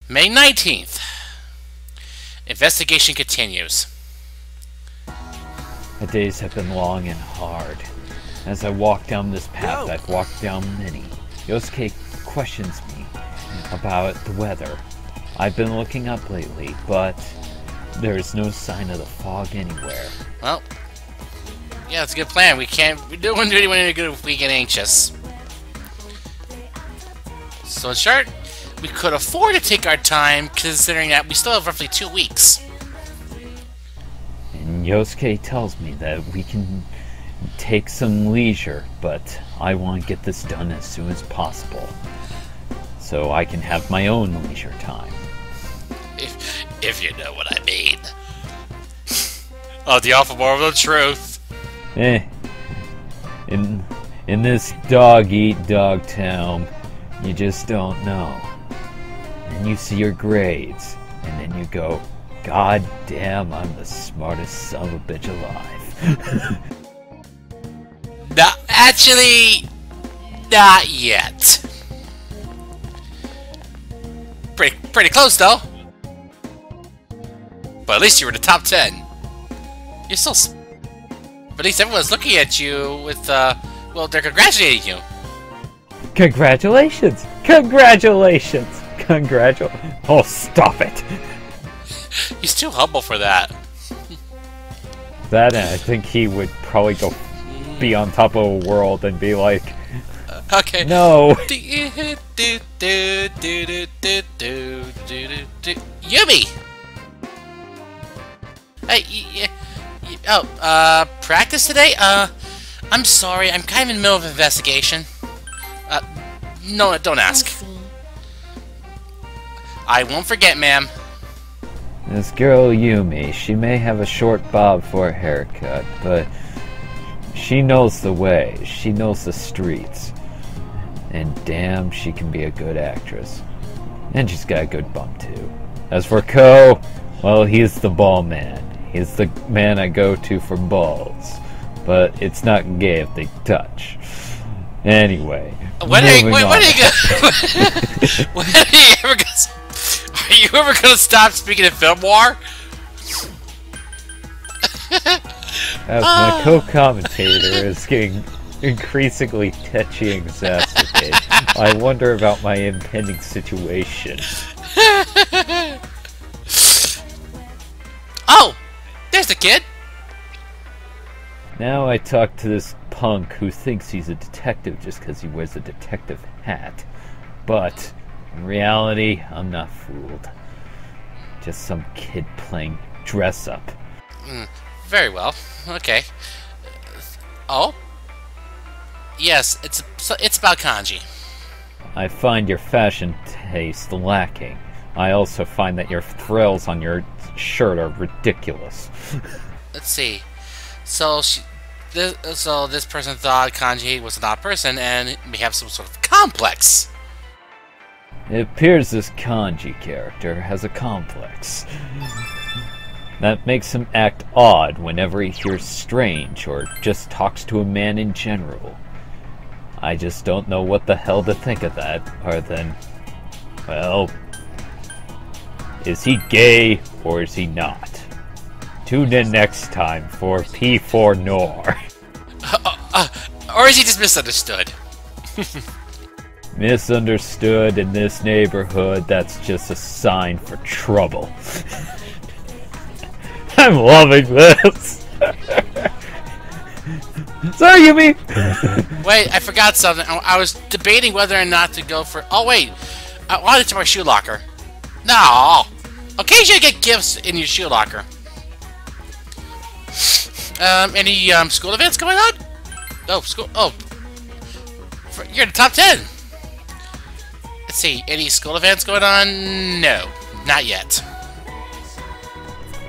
May 19th. Investigation continues. The days have been long and hard. As I walk down this path, I've walked down many. Yosuke questions me about the weather. I've been looking up lately, but there's no sign of the fog anywhere. Well, yeah, it's a good plan. We don't want to do anyone any good if we get anxious. So in short, we could afford to take our time, considering that we still have roughly 2 weeks. And Yosuke tells me that we can take some leisure, but I want to get this done as soon as possible, so I can have my own leisure time. If you know what I mean. Oh, the awful more of the truth. In this dog-eat-dog town, you just don't know. And you see your grades, and then you go, God damn, I'm the smartest son of a bitch alive. No, actually, not yet. Pretty close, though. But at least you were in the top 10. You're still... But at least everyone's looking at you with, well, they're congratulating you. Congratulations! Congratulations! Oh, stop it! He's too humble for that. That, and I think he would probably go be on top of a world and be like, okay. No! Yumi! Hey, practice today? I'm sorry, I'm kind of in the middle of an investigation. No, don't ask. I won't forget, ma'am. This girl Yumi, she may have a short bob for a haircut, but she knows the way, she knows the streets. And damn, she can be a good actress. And she's got a good bump too. As for Ko, well, he's the ball man. He's the man I go to for balls. But it's not gay if they touch. Anyway, when are you ever gonna stop speaking of film noir? As my co-commentator is getting increasingly tetchy and exasperated, I wonder about my impending situation. Oh! There's the kid! Now I talk to this punk who thinks he's a detective just because he wears a detective hat. But, in reality, I'm not fooled. Just some kid playing dress-up. Very well. Okay. Oh? Yes, it's about kanji. I find your fashion taste lacking. I also find that your frills on your shirt are ridiculous. Let's see. So this person thought kanji was an odd person, and we have some sort of complex. It appears this kanji character has a complex. That makes him act odd whenever he hears strange, or just talks to a man in general. I just don't know what the hell to think of that, other than, well, is he gay, or is he not? Tune in next time for P4 Noir. Or is he just misunderstood? Misunderstood in this neighborhood, that's just a sign for trouble. I'm loving this! Sorry, Yumi! Wait, I forgot something. I was debating whether or not to go for... Oh, wait. I wanted to my shoe locker. No! Occasionally you get gifts in your shoe locker. Any school events going on? Oh, school. Oh, you're in the top 10. Let's see. Any school events going on? No, not yet.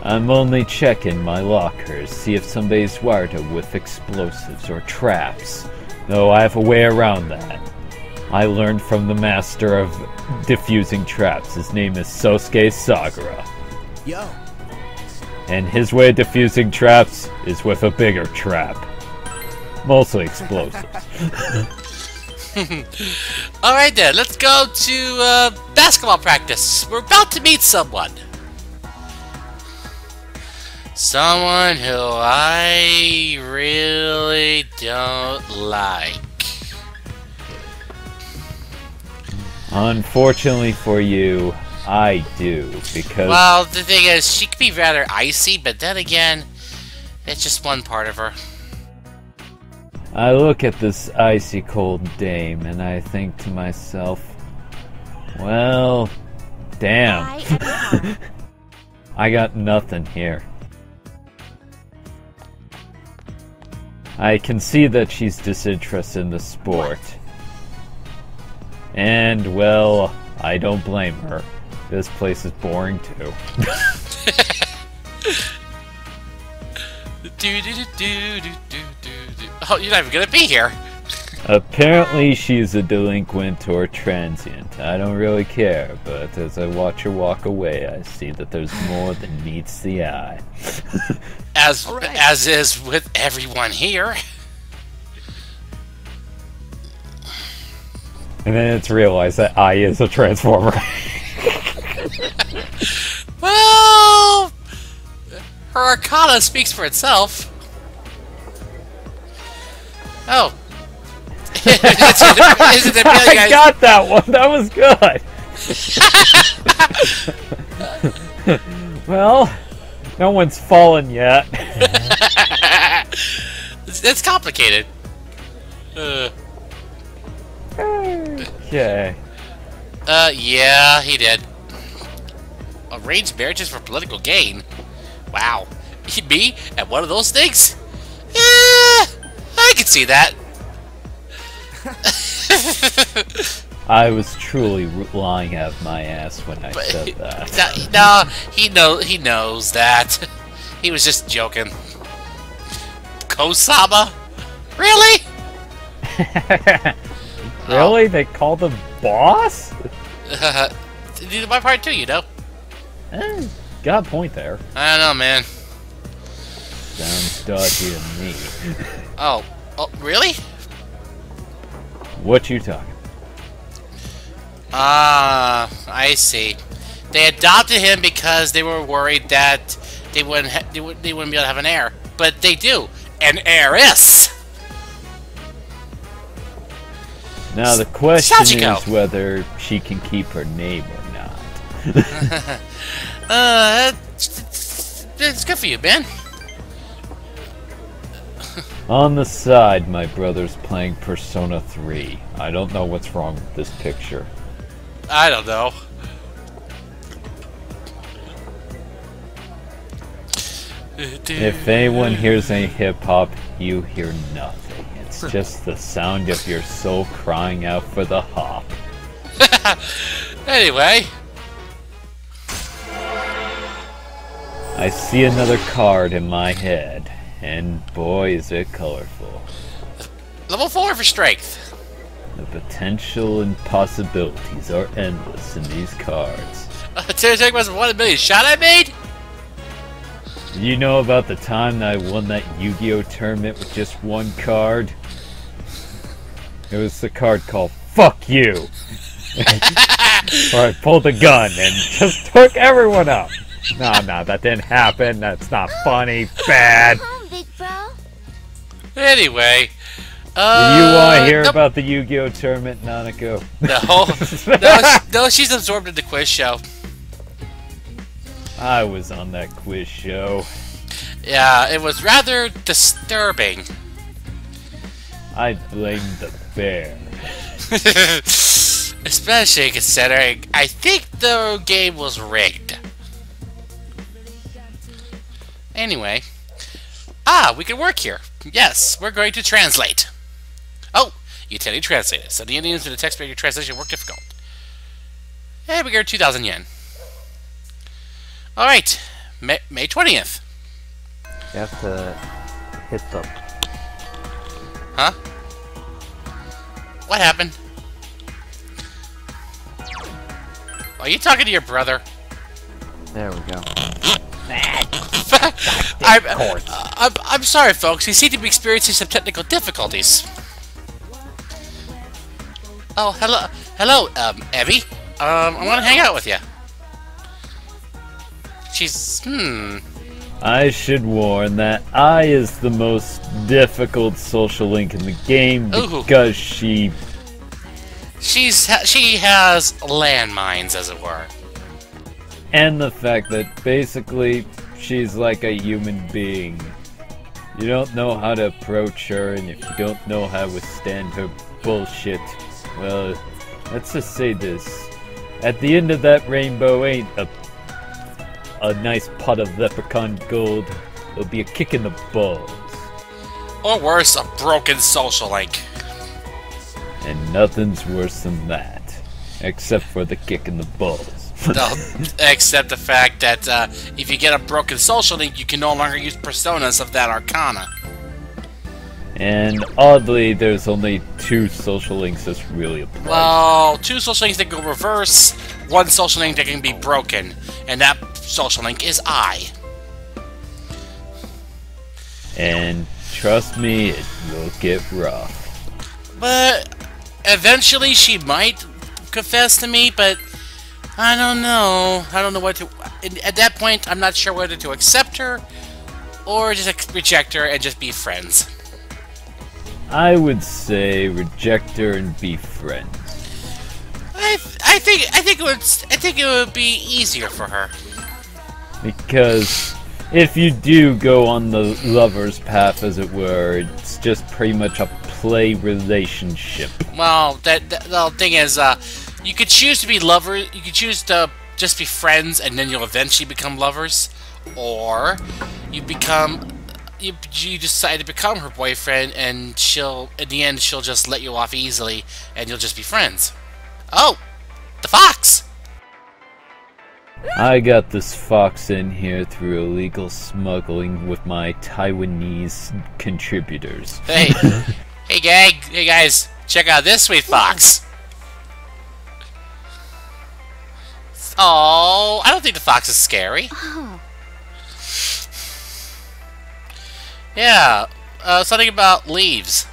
I'm only checking my lockers, see if somebody's wired up with explosives or traps. Though I have a way around that. I learned from the master of diffusing traps. His name is Sosuke Sagara. Yo. And his way of diffusing traps is with a bigger trap. Mostly explosives. Alright then, let's go to basketball practice. We're about to meet someone. Someone who I really don't like. Unfortunately for you, I do, because... Well, the thing is, she could be rather icy, but then again, it's just one part of her. I look at this icy cold dame, and I think to myself, well, damn. I got nothing here. I can see that she's disinterested in the sport. And, well, I don't blame her. This place is boring, too. Oh, you're not even gonna be here! Apparently she's a delinquent or transient. I don't really care, but as I watch her walk away, I see that there's more than meets the eye. As is with everyone here. And then it's realized that I is a transformer. Well, her arcana speaks for itself. Oh. I got that one. That was good. Well, no one's fallen yet. It's complicated. Okay. Yeah, he did. Arranged marriages for political gain. Wow. Me at one of those things? Yeah, I can see that. I was truly lying out of my ass when I said that. No, he knows that. He was just joking. Kosama? Really? Really? They called him boss? Do my part too, you know. Got a point there. I don't know, man. Sounds dodgy to me. Oh, really? What you talking? I see. They adopted him because they were worried that they wouldn't be able to have an heir, but they do, an heiress. Now the question Sachiko is whether she can keep her name or not. It's good for you, man. On the side, my brother's playing Persona 3. I don't know what's wrong with this picture. I don't know. If anyone hears any hip-hop, you hear nothing. It's just the sound of your soul crying out for the hop. Anyway. I see another card in my head, and boy is it colorful. Level 4 for strength. The potential and possibilities are endless in these cards. Take was 1 million shot I made? You know about the time that I won that Yu-Gi-Oh tournament with just one card? It was the card called Fuck You! Where I pulled a gun and just took everyone out. No, that didn't happen. That's not funny. Bad. Anyway. Do you want to hear about the Yu-Gi-Oh tournament, Nanako? No, she's absorbed in the quiz show. I was on that quiz show. Yeah, it was rather disturbing. I blame the bear. Especially considering I think the game was rigged. Anyway. We can work here. Yes, we're going to translate. Oh, utility translated. So the Indians in the text your translation work difficult. And we get 2,000 yen. Alright, May 20th. You have to hit them. Huh? What happened? Are you talking to your brother? There we go. I'm sorry, folks. He seemed to be experiencing some technical difficulties. Oh, hello, Evie. I want to hang out with you. I should warn that I is the most difficult social link in the game because she has landmines, as it were. And the fact that basically she's like a human being. You don't know how to approach her, and if you don't know how to withstand her bullshit, well, let's just say this. At the end of that rainbow ain't a nice pot of leprechaun gold. It'll be a kick in the balls. Or worse, a broken social link. And nothing's worse than that. Except for the kick in the balls. No, except the fact that if you get a broken social link, you can no longer use personas of that arcana. And oddly, there's only 2 social links that's really apply. Well, 2 social links that go reverse, 1 social link that can be broken, and that social link is I. And trust me, it will get rough. But eventually she might confess to me, but I don't know. I don't know what to... At that point, I'm not sure whether to accept her or just reject her and just be friends. I would say reject her and be friends. I think it would be easier for her. Because if you do go on the lover's path, as it were, it's just pretty much a play relationship. Well, the thing is, you could choose to be lovers. You could choose to just be friends, and then you'll eventually become lovers, or you decide to become her boyfriend, and in the end she'll just let you off easily, and you'll just be friends. Oh, the fox! I got this fox in here through illegal smuggling with my Taiwanese contributors. Hey, hey guys, check out this sweet fox. Oh, I don't think the fox is scary. Yeah, something about leaves.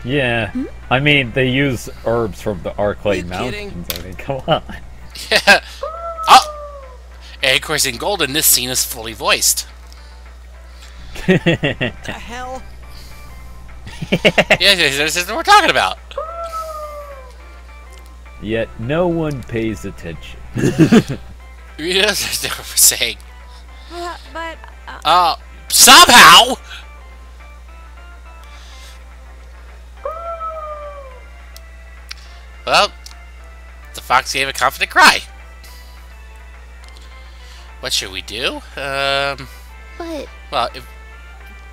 Yeah, I mean, they use herbs from the Arclight Mountains. I mean, come on. Yeah. Oh! And of course, in Golden, this scene is fully voiced. The hell? Yeah, this is what we're talking about. Yet no one pays attention. That's what we're saying. But... Somehow! Well, the fox gave a confident cry. What should we do? But... Well,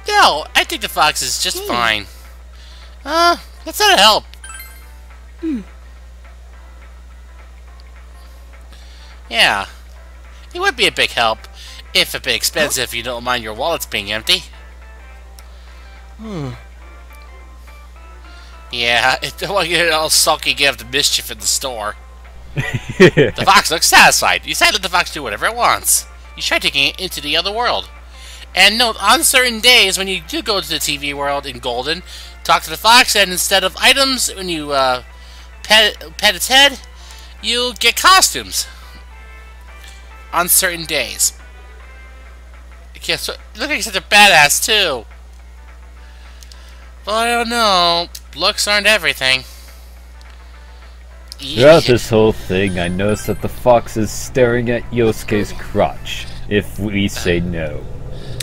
no, I think the fox is just fine. That's not a help. Yeah. It would be a big help, if a bit expensive if you don't mind your wallets being empty. Yeah, don't want to get all sulky gift of mischief in the store. The fox looks satisfied. You decide to let the fox do whatever it wants. You try taking it into the other world. And note, on certain days when you do go to the TV world in Golden, talk to the fox, and instead of items, when you pet its head, you get costumes. On certain days. Okay, so look like he's such a badass too. But I don't know. Looks aren't everything. Throughout this whole thing, I noticed that the fox is staring at Yosuke's crotch. If we say no,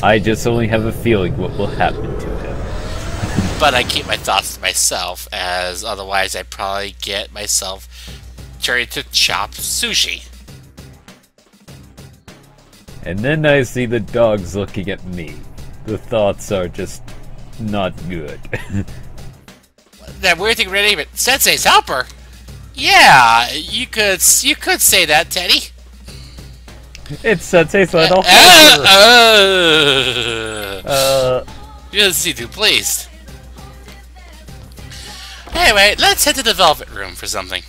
I just only have a feeling what will happen to him. But I keep my thoughts to myself, as otherwise I'd probably get myself turned to chop sushi. And then I see the dogs looking at me. The thoughts are just not good. That weird thing ready, but Sensei's helper? Yeah, you could say that, Teddy. It's Sensei, so I don't You doesn't seem too pleased. Anyway, let's head to the Velvet Room for something.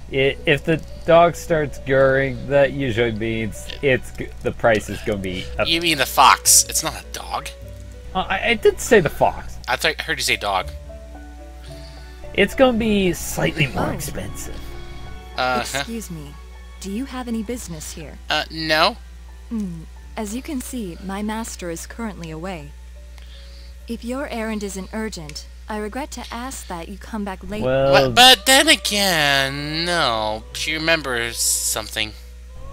If the dog starts gurring, that usually means the price is going to be up. You mean the fox? It's not a dog. I did say the fox. I heard you say dog. it's gonna be slightly more expensive. Excuse me. Do you have any business here? No. As you can see, my master is currently away. If your errand isn't urgent, I regret to ask that you come back later. Well, But then again, no. She remembers something.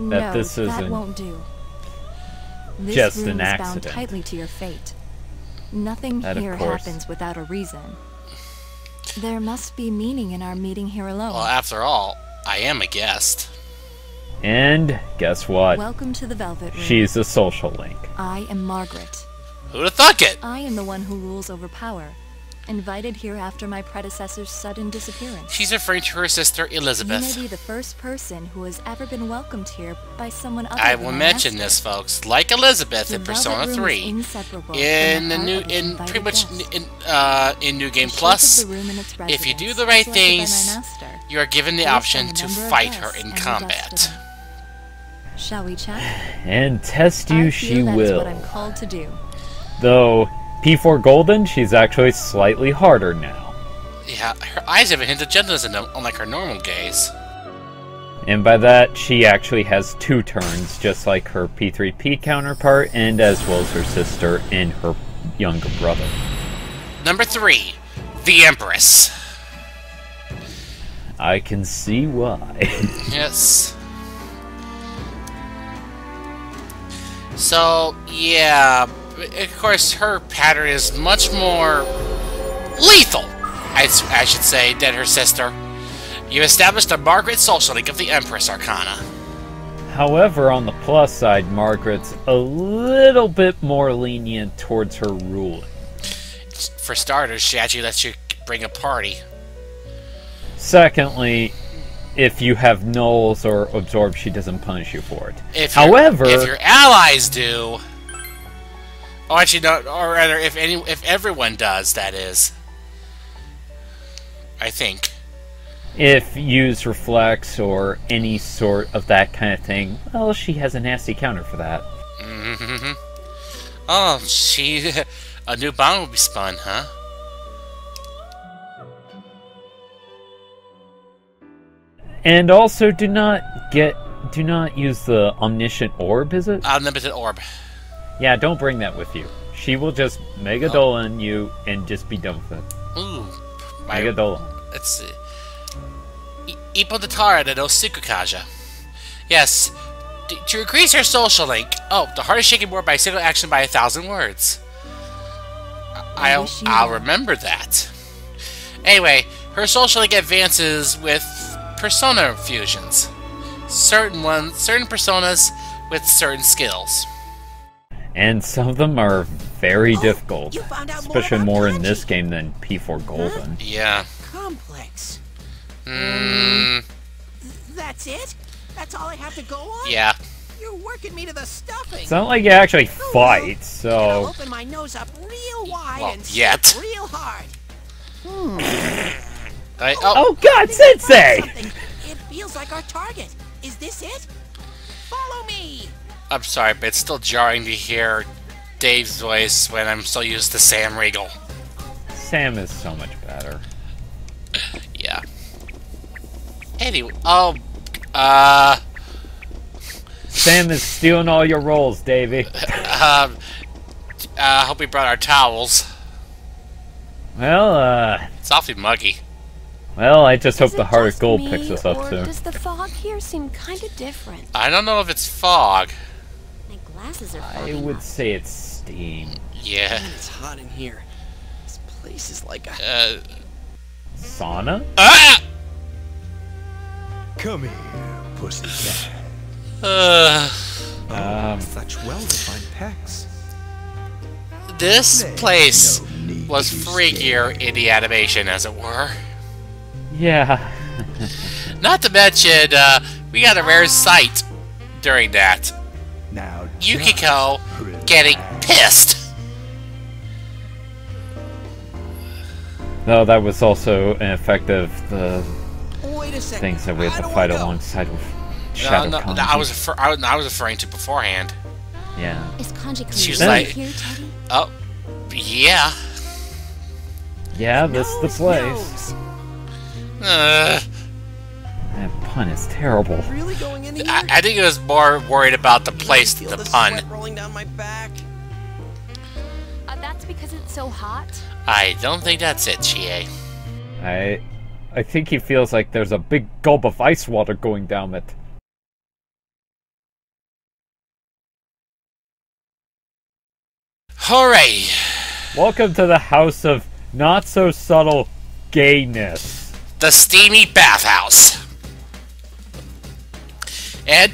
that this that isn't won't do. This just room an is bound accident. tightly to your fate. Nothing That, of here course. happens without a reason. There must be meaning in our meeting here alone. Well, after all, I am a guest. And guess what? Welcome to the Velvet Room. She's a social link. I am Margaret. Who'd have thunk it? I am the one who rules over power. Invited here after my predecessor's sudden disappearance. She's referring to her sister You Elizabeth. may be the first person who has ever been welcomed here by someone other I than will my mention master. this, folks. Like Elizabeth The in Velvet Persona Room is 3, inseparable in the from new, heart of its in invited pretty much guests. in New Game The shape Plus, of the room and its if you do residence the right is selected by my things, master, you are given the based on option the to number of fight her guests in and the combat. dust of them. Shall we chat? And test you I she feel that is what will. I'm called to do. Though, P4 Golden, she's actually slightly harder now. Yeah, her eyes have a hint of gentleness in them, unlike her normal gaze. And by that, she actually has 2 turns, just like her P3P counterpart, and as well as her sister and her younger brother. Number 3, the Empress. I can see why. Yes. So, yeah, of course, her pattern is much more lethal, I should say, than her sister. You established a Margaret social link of the Empress Arcana. However, on the plus side, Margaret's a little bit more lenient towards her ruling. For starters, she actually lets you bring a party. Secondly, if you have nulls or absorb, she doesn't punish you for it. If However, your allies do, or actually, no, or rather, if everyone does, that is. I think. if use reflex or any sort of that kind of thing, well, she has a nasty counter for that. Mm-hmm. Oh, a new bomb will be spun, huh? And also, do not use the omniscient orb, is it? Unlimited orb. Yeah, don't bring that with you. She will just Mega Dolan you and just be done with it. Ooh. Mega Dolan. Let's see. Ipodatara de no Sukukaja. Yes. To increase her social link. Oh, the heart is shaken more by a single action by 1,000 words. I'll remember that. Anyway, her social link advances with persona fusions. Certain personas with certain skills. And some of them are very difficult, you found out especially more more about in kanji. this game than P4 Golden. Yeah. Complex. Mm, That's it? That's all I have to go on? yeah. You're working me to the stuffing. It's not like you actually Oh, fight, well, I'll so... open my nose up real wide Well, and yet. stick real hard. Oh god, Sensei! Something. It feels like our target. Is this it? Follow me. I'm sorry, but it's still jarring to hear Dave's voice when I'm so used to Sam Riegel. Sam is so much better. Yeah. Anyway, Sam is stealing all your roles, Davey. I hope we brought our towels. Well, It's awfully muggy. I just hope Is the it Heart of just Gold me, picks us up or soon. does the fog here seem kind of different? I don't know if it's fog. My glasses are I fogging would up. say it's steam. Yeah. Man, it's hot in here. This place is like a... Sauna? Ah! Come here, pussycat. Such well-defined pecs. This There's place no need was to be freakier scared. in the animation, as it were. Yeah. Not to mention, we got a rare sight during that. Now Yukiko just getting relax. pissed. No, that was also an effect of the Wait a second. things that we I had to don't fight wanna go. alongside with Shadow No, Kanji. I was referring to beforehand. Yeah. Is Kanji She was coming like- here, Teddy? Oh, yeah. Yeah, this is the Nose, place. nose. That pun is terrible. Really going in here? I think he was more worried about the place Feel than the the pun. sweat rolling down my back. That's because it's so hot. I don't think that's it, Chie. I think he feels like there's a big gulp of ice water going down it. Hooray! Welcome to the house of not-so-subtle gayness. The steamy bathhouse. And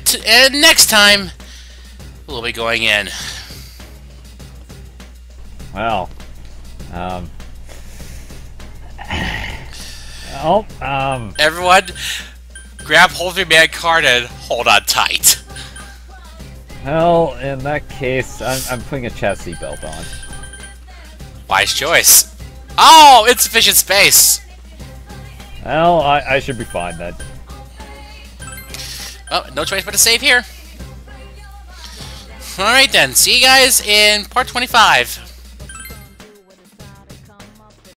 next time, we'll be going in. Well, Everyone, grab hold of your man card and hold on tight. well, in that case, I'm putting a chassis belt on. Wise choice. Oh, insufficient space. Well, I should be fine then. Oh, no choice but to save here. Alright then, see you guys in part 25.